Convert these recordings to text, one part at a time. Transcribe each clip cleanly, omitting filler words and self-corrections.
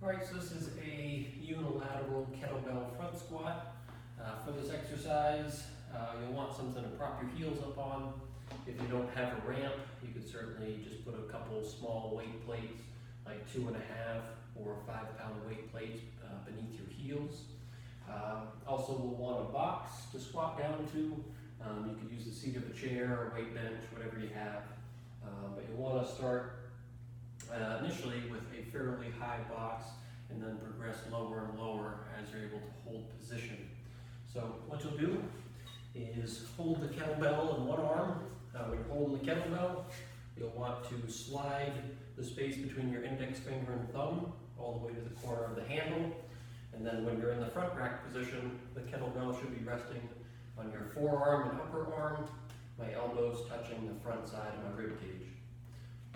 Alright, so this is a unilateral kettlebell front squat. For this exercise, you'll want something to prop your heels up on. If you don't have a ramp, you could certainly just put a couple small weight plates, like 2.5 or 5 pound weight plates beneath your heels. Also, we'll want a box to squat down to. You could use the seat of a chair or weight bench, whatever you have. But you'll want to start initially with a fairly high box and then progress lower and lower as you're able to hold position. So what you'll do is hold the kettlebell in one arm. When you're holding the kettlebell, you'll want to slide the space between your index finger and thumb all the way to the corner of the handle. And then when you're in the front rack position, the kettlebell should be resting on your forearm and upper arm, my elbows touching the front side of my rib cage.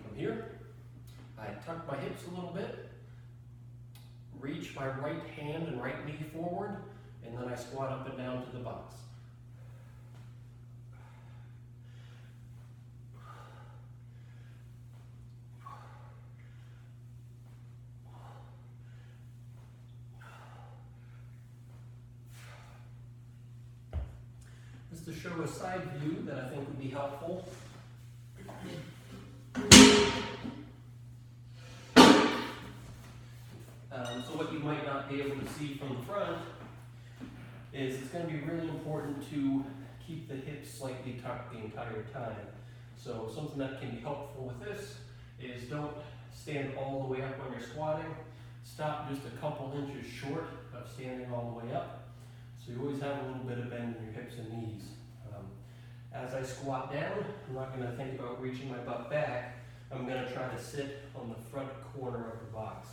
From here, I tuck my hips a little bit, reach my right hand and right knee forward, and then I squat up and down to the box. This is to show a side view that I think would be helpful. So what you might not be able to see from the front is it's going to be really important to keep the hips slightly tucked the entire time. So something that can be helpful with this is don't stand all the way up when you're squatting. Stop just a couple inches short of standing all the way up. So you always have a little bit of bend in your hips and knees. As I squat down, I'm not going to think about reaching my butt back. I'm going to try to sit on the front corner of the box.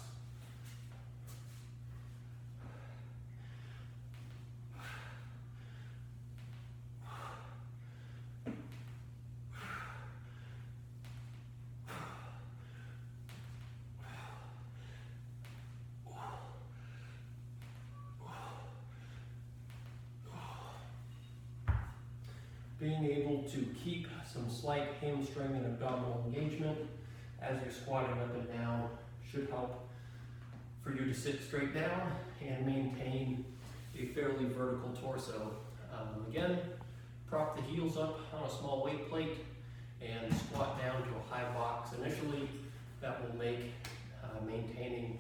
Being able to keep some slight hamstring and abdominal engagement as you're squatting up and down should help for you to sit straight down and maintain a fairly vertical torso. Again, prop the heels up on a small weight plate and squat down to a high box initially. That will make maintaining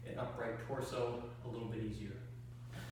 an upright torso a little bit easier.